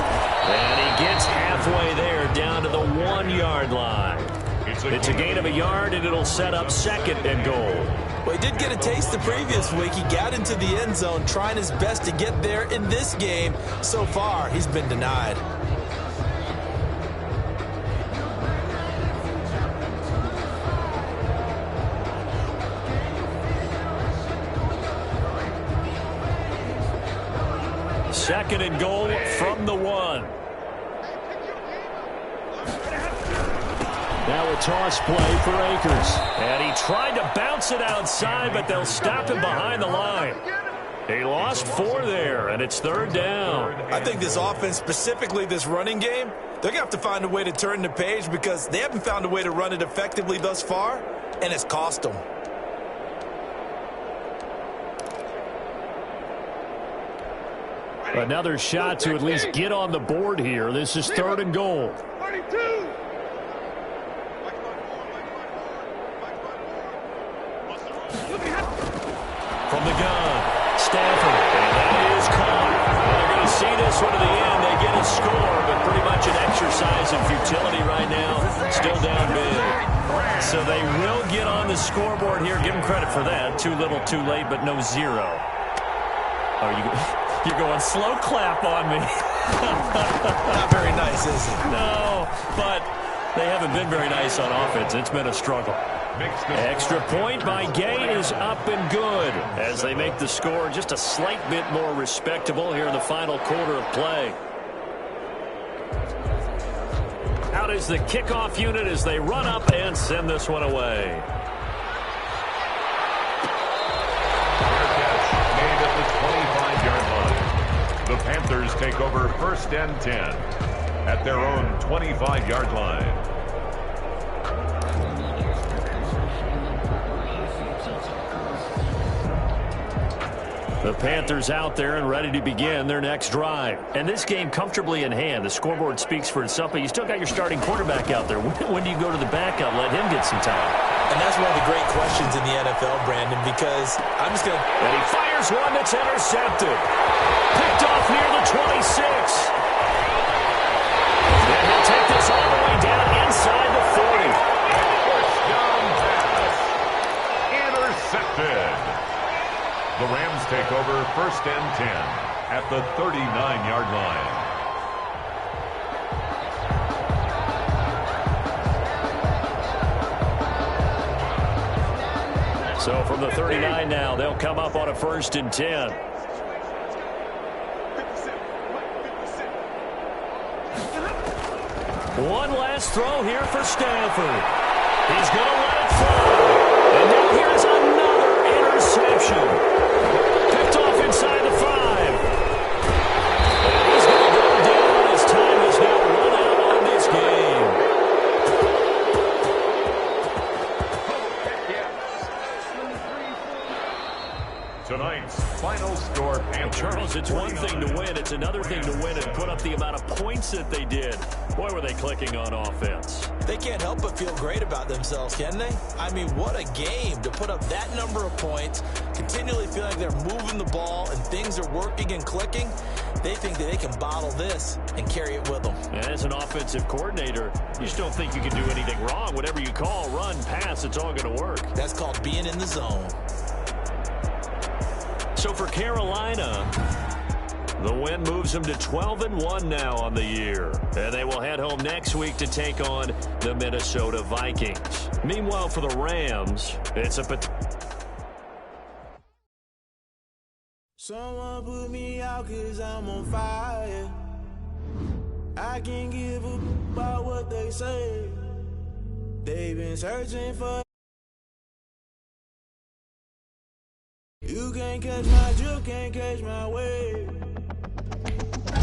And he gets halfway there, down to the 1-yard line. It's a gain of a yard, and it'll set up 2nd and goal. Well, he did get a taste the previous week. He got into the end zone, trying his best to get there in this game. So far, he's been denied. Second and goal from the 1. Now a toss play for Akers. And he tried to bounce it outside, but they'll stop him behind the line. He lost 4 there, and it's 3rd down. I think this offense, specifically this running game, they're going to have to find a way to turn the page, because they haven't found a way to run it effectively thus far, and it's cost them. Another shot to at least get on the board here. This is 3rd and goal. 32. From the gun, Stafford, and that is caught. They're going to see this one to the end. They get a score, but pretty much an exercise in futility right now. Still down big. So they will get on the scoreboard here. Give them credit for that. Too little, too late, but no 0. Oh, you're going slow clap on me. Not very nice, is it? No, but they haven't been very nice on offense. It's been a struggle. Extra point by Gay is up and good as they make the score just a slight bit more respectable here in the final quarter of play. Out is the kickoff unit as they run up and send this one away. Made at the 25-yard line. The Panthers take over 1st and 10 at their own 25-yard line. The Panthers out there and ready to begin their next drive. And this game comfortably in hand. The scoreboard speaks for itself, but you still got your starting quarterback out there. When do you go to the backup? Let him get some time. And that's one of the great questions in the NFL, Brandon, because I'm just going to... And he fires one that's intercepted. Picked off near the 26. And he'll take this all the way down inside the 40. First down pass. Intercepted. The Rams take over 1st and 10 at the 39-yard line. So from the 39 now, they'll come up on a 1st and 10. One last throw here for Stanford. He's going to let it fly. And now here's another interception. Picked off inside the 5. And he's going to go down. His time has now run out on this game. Tonight's final score, Panthers. Charles, it's one thing to win. It's another thing to win and put up the amount of points that they did. Boy, were they clicking on offense. They can't help but feel great about themselves, can they? I mean, what a game to put up that number of points, continually feel like they're moving the ball and things are working and clicking. They think that they can bottle this and carry it with them. And as an offensive coordinator, you just don't think you can do anything wrong. Whatever you call, run, pass, it's all going to work. That's called being in the zone. So for Carolina, the win moves them to 12-1 now on the year. And they will head home next week to take on the Minnesota Vikings. Meanwhile, for the Rams, it's a... Someone put me out 'cause I'm on fire. I can't give a about what they say. They've been searching for You can't catch my drift, can't catch my wave.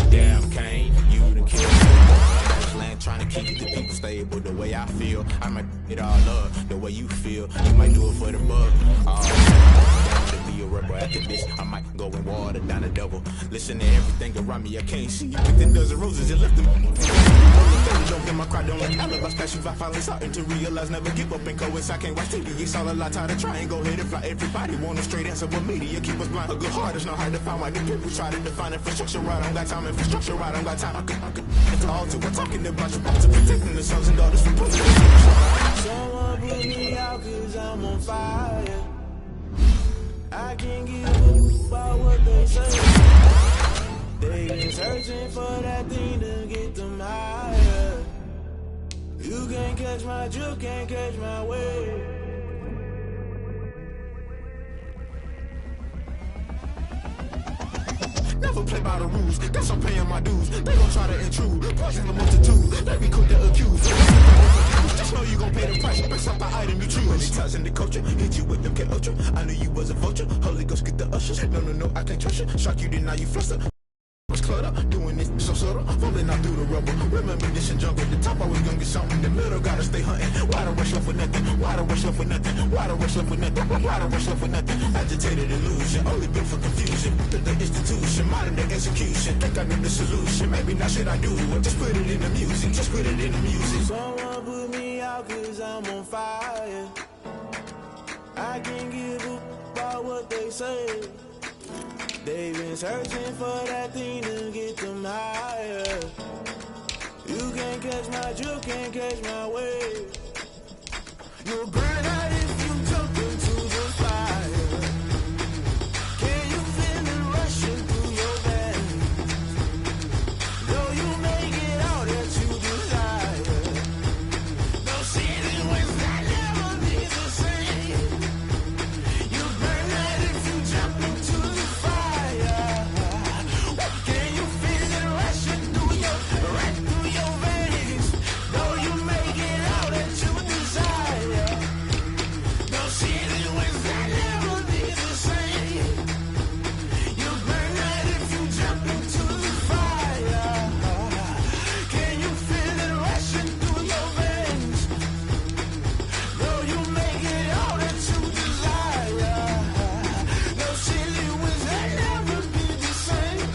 Damn, Kane, you done killed me. Land trying to keep the people stable the way I feel. I might it all up the way you feel. You might do it for the bug. To be a rebel after this, I might go and water down the devil. Listen to everything around me, I can't see. You picked a dozen roses and left them. Don't get my crowd, don't like alibis. Pass you 5 finally starting to realize never give up and coincide. Can't watch TV, it's all a lot. Tired of trying, go ahead and fly. Everybody want a straight answer, but media keep us blind. A good heart is not hard to find. Why the people try to define infrastructure right? I don't got time, infrastructure right? I don't got time. I could all to we're talking about you, about to protecting the sons and daughters from pushing. Someone put me out cause I'm on fire. I can't give a about what they say. They been searching for that thing to get them higher. You can't catch my drift, can't catch my wave. Never play by the rules, guess I'm paying my dues. They gon' try to intrude, poison the multitude. They be quick to accuse. Just know you gon' pay the price based off the item you choose. Many times in the culture, hit you with them K Ultra. I knew you was a vulture. Holy Ghost get the ushers. No, I can't trust you. Shock you, then now you fluster. Was clutter, doing this so subtle, falling out through the rubble. Remember this and jump at the top, always gonna get something. The middle gotta stay hunting. Why the rush left for nothing? Why the rush left for nothing? Why the rush left for nothing? Why the rush left for nothing? Agitated illusion, only built for confusion. The institution, modern day execution. Think I know the solution, maybe now should I do it? Just put it in the music, just put it in the music. Someone put me out cause I'm on fire. I can't give a about what they say. They been searching for that thing to get them higher. You can't catch my drift, can't catch my wave. You'll burn out if you jump into the fire. Can you feel it rushing through your veins? Though you make it all that you desire. No city was that never be the same. You burn out if you jump into the fire. Can you feel it rushing through your veins? Though you make it all that you desire. No city was that never be the same. You burn out if you jump into the fire. Can you feel it rushing through your veins? Though you make it all that you desire. No city was that never be the same.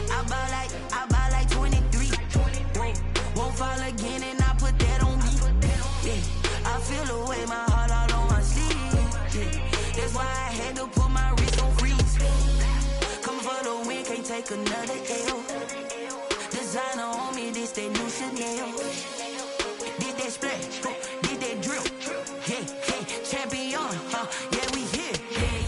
I buy like 23. Won't fall again and I put that on me. Yeah, I feel the way my heart all on my sleeve. Yeah, that's why I had to put my wrist on freeze. Coming for the win, can't take another L. Designer on me, this that new Chanel. Did that splash, did that drip. Yeah, champion, yeah, we here.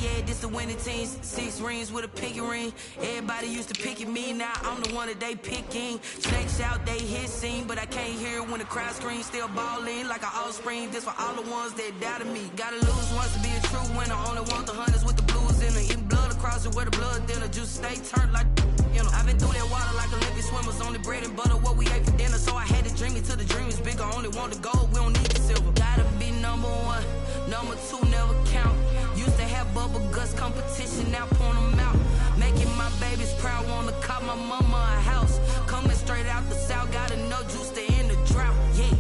Yeah, this the winning teams. 6 rings with a pinky ring. Everybody used to picking me, now I'm the one that they picking. Snakes out, they hit scene, but I can't hear when the crowd screams. Still balling like an offspring. This for all the ones that doubted me. Gotta lose once to be a true winner. Only want the hunters with the blues in it. Eating blood across it where the blood dinner. Juice stay turned like, you know. I've been through that water like Olympic swimmers. Only bread and butter, what we ate for dinner. So I had to dream it till the dream is bigger. Only want the gold, we don't need the silver. Gotta be number 1, number 2 never count. Used to have bubble guts competition, now point them out. Making my babies proud, wanna cop my mama a house. Coming straight out the south, got enough juice to end the drought. Yeah,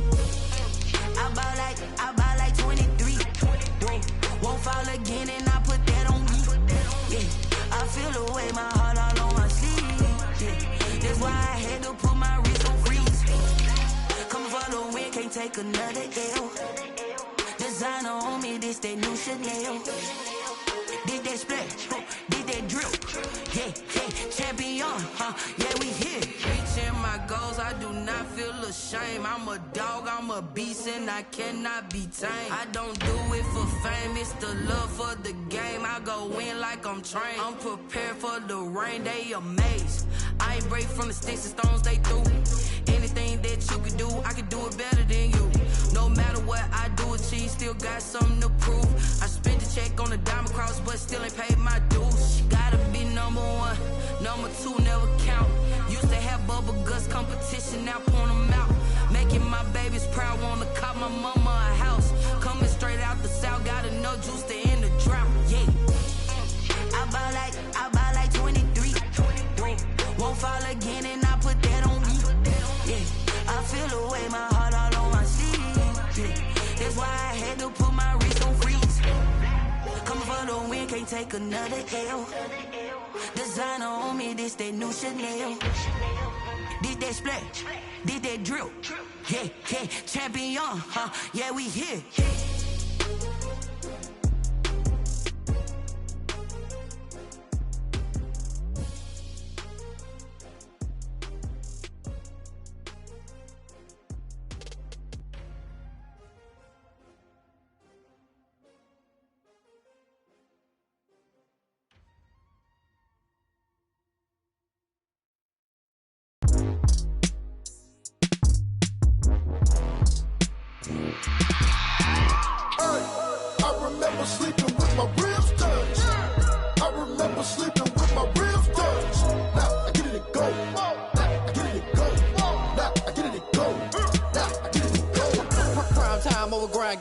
I buy like 23. Won't fall again and I put that on me. Yeah, I feel the way my heart all on my sleeve. Yeah, that's why I had to put my wrist on freeze. Coming for the win, can't take another L. Designer on me, this that new Chanel. Did that splash, did that drip. Yeah, champion, yeah, we here. Reaching my goals, I do not feel ashamed. I'm a dog, I'm a beast, and I cannot be tamed. I don't do it for fame, it's the love for the game. I go in like I'm trained. I'm prepared for the rain, they amazed. I ain't break from the sticks and stones they threw. Anything that you can do, I can do it better than you. No matter what I do, achieve, still got something to prove. I spent the check on the diamond cross, but still ain't paid my dues. Gotta be number one, number two never count. Used to have bubble guts competition, now point them out. Making my babies proud, wanna cop my mama a house. Coming straight out the south, got enough juice to end the drought. Yeah, I buy like 23. Won't fall again, and I put that on me. Yeah, I feel the way, my heart all on my sleeve. Yeah, that's why I had to put my wrist on freeze. Coming for the win, can't take another L. Designer on me, this that new Chanel. Did that splash, did that drill. Yeah, champion, yeah, we here.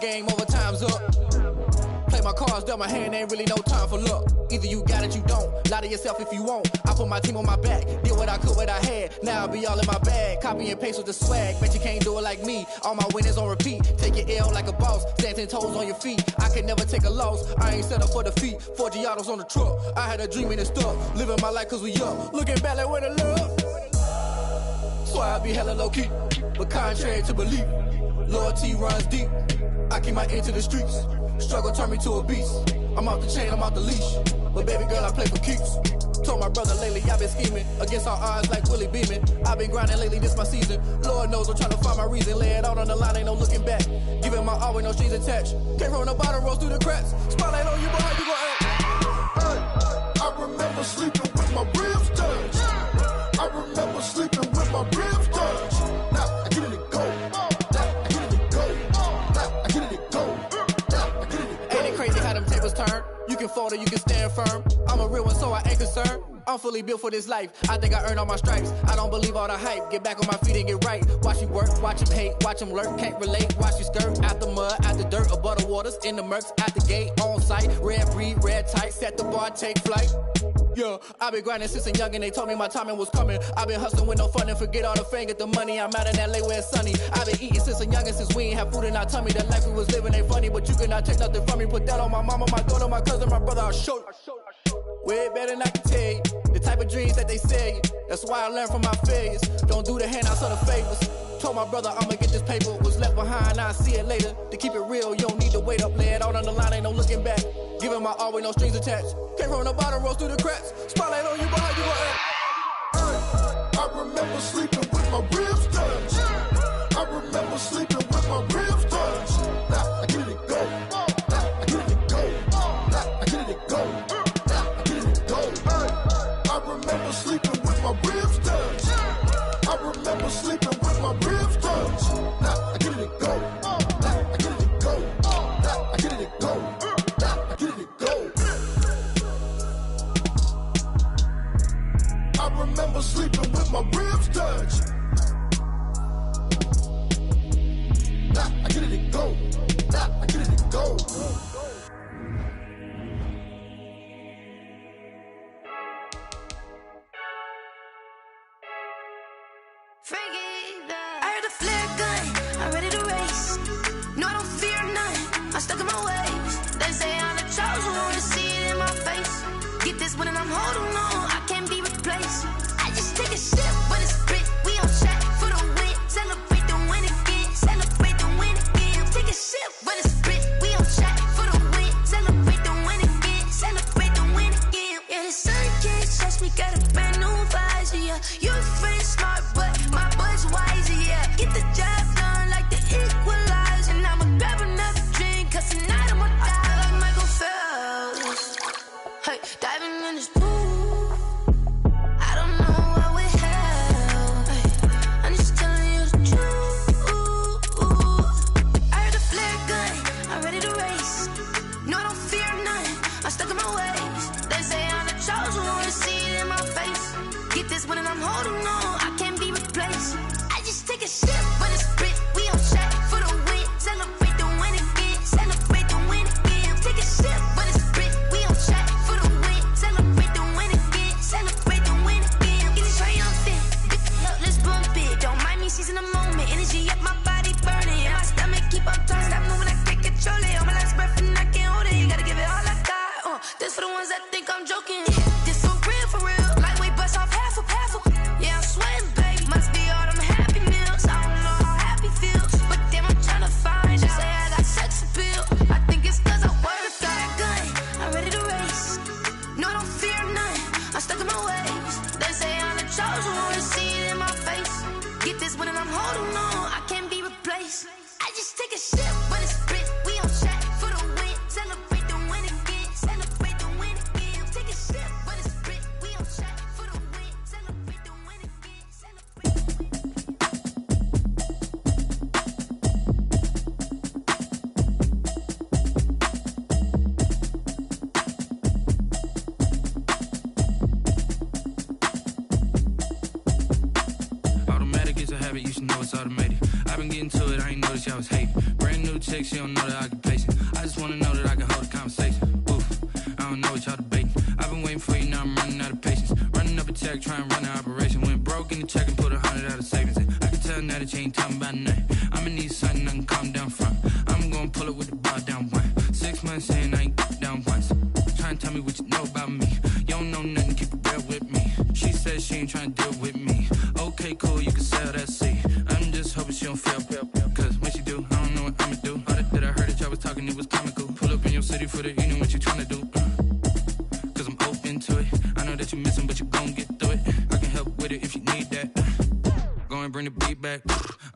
Game over, time's up. Play my cards, dealt my hand, ain't really no time for luck. Either you got it, you don't. Lie to yourself if you won't. I put my team on my back, did what I could, what I had. Now I'll be all in my bag, copy and paste with the swag. Bet you can't do it like me. All my winners on repeat. Take your L like a boss, stand 10 toes on your feet. I can never take a loss, I ain't set up for defeat. 4 Giottos on the truck, I had a dream and it stuck. Living my life cause we up, looking back like where the love. So I be hella low key, but contrary to belief, loyalty runs deep. I keep my ear to the streets. Struggle turned me to a beast. I'm off the chain, I'm off the leash. But baby girl, I play for keeps. Told my brother lately, I've been scheming. Against all odds like Willie Beeman. I've been grinding lately, this my season. Lord knows I'm trying to find my reason. Lay it out on the line, ain't no looking back. Giving my all with no strings attached. Came from the bottom, rose through the cracks. Spotlight on you, boy, how you gon' act? I remember sleeping with my ribs touched. I remember sleeping with my ribs touched. Now I get it and go. You can fold or you can stand firm. I'm a real one, so I ain't concerned. I'm fully built for this life. I think I earned all my stripes. I don't believe all the hype. Get back on my feet and get right. Watch you work, watch him hate, watch him lurk. Can't relate, watch you skirt. Out the mud, out the dirt, above the waters, in the murks, at the gate, on site. Red breed, red tight, set the bar, take flight. Yeah, I've been grinding since a young and they told me my timing was coming. I've been hustling with no fun and forget all the fame, get the money. I'm out in LA where it's sunny. I've been eating since a young and since we ain't have food in our tummy. The life we was living ain't funny, but you cannot take nothing from me. Put that on my mama, my daughter, my cousin, my brother, I'll show you. Way better than I can tell you. The type of dreams that they sell you. That's why I learned from my failures. Don't do the handouts or the favors. Told my brother I'ma get this paper. Was left behind, I'll see it later. To keep it real, you don't need to wait up. Lay it out on the line, ain't no looking back. Giving my all with no strings attached. Came from the bottom, rose through the cracks. Spotlight on you, boy, how you gon' act? I remember sleeping with my ribs touched. I remember sleeping with my ribs touched. Now I get it and go. Now I get it and go. Now I get it and go. Now I get it and go. I remember sleeping with my ribs touched. I remember sleeping with my ribs touched. Now I get it and go. Now I get it and go. Now I get it and go. Now I get it and go. I remember sleeping with my ribs touched. Now I get it and go. Now I get it and go. I heard the flare gun, I'm ready to race. No, I don't fear none, I'm stuck in my ways. They say I'm the chosen one, to see it in my face. Get this one and I'm holding on, I can't be replaced. I just take a sip, but it's spit, we on track for the win. Celebrate the win again, celebrate the win again. Take a sip, but it's spit, we on track for the win. Celebrate the win again, celebrate the win again. Yeah, the sun can't touch me, me seizing the moment. Energy up, my body burning. And my stomach keep up trying to stop moving. I can't control it. On my last breath and I can't hold it. You gotta give it all I got. This for the ones that think I'm joking. This for real, for real. Lightweight bust off half a. Yeah, I'm sweating, baby. Must be all them happy meals. I don't know how happy feels, but damn, I'm trying to find. Just say I got sex appeal. I think it's cause I work. Got a gun, I'm ready to race. No, I don't fear none. I'm stuck in my ways. They say I'm the chosen one. See it in my face. Get this one and I'm holding on. I can't be replaced. I just take a sip, but it's spit. We on track for the win. Celebrate the win again. Celebrate the win again. Take a sip, but it's spit. We on track for the win. Celebrate the win again. Automatic is a habit, you should know it's automated. I've been getting to it, I ain't noticed y'all was hating. Brand new chick, she don't know the occupation. I just wanna know that I can hold a conversation. Oof, I don't know what y'all debating. I've been waiting for you, now I'm running out of patience. Running up a check, trying to run an operation. Went broke in the check and put 100 out of savings in. I can tell now that you ain't talking about nothing. I'ma need something I can calm down from. I'm gonna pull it with the bar down one. 6 months in, I ain't down once. Trying to tell me what you know about me. You don't know nothing, keep it real with me. She says she ain't trying to deal with me. Okay, cool, you can sell that seed. I'm just hoping she don't fail. Cause when she do, I don't know what I'ma do. All that I heard that y'all was talking, it was comical. Pull up in your city for the evening, what you trying to do? Cause I'm open to it. I know that you missing, but you gon' get through it. I can help with it if you need that. Go and bring the beat back.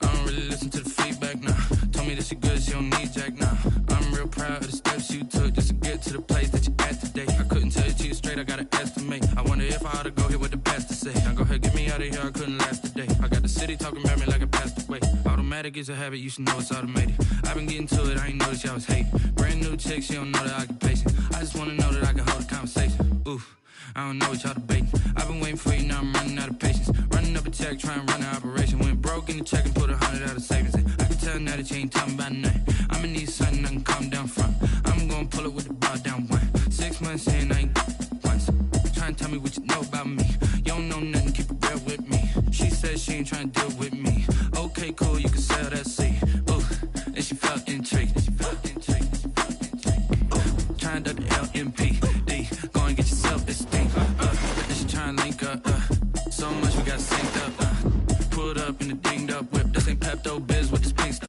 I don't really listen to the feedback, nah. Told me that she good, she don't need jack, nah. I'm real proud of the steps you took just to get to the place that you at today. I couldn't tell you to you straight, I gotta estimate. I wonder if I ought to go here with the pastor say. Now go ahead, get me out of here, I couldn't last a day. I got the city talking about me like I passed away. Automatic is a habit, you should know it's automated. I've been getting to it, I ain't noticed y'all was hating. Brand new chick, she don't know the occupation. I just wanna know that I can hold a conversation. Oof, I don't know what y'all debating. I've been waiting for you, now I'm running out of patience. Running up a check, trying to run an operation. Went broke in the check and put 100 out of savings in. I can tell now that you ain't talking about nothing. I'ma need something I can calm down from. I'm gonna pull it with the bar down one. 6 months in, I ain't once. Trying to tell me what you know about me. You don't know nothing, keep it real with me. She says she ain't trying to deal with me. Okay, cool, you can sell that seed. Ooh, and she felt intrigued. Trying to do the LMPD. Go and get yourself esteem. And she trying to link up. So much we got synced up. Pulled up in the dinged up whip. This ain't Pepto Biz with this pink stuff.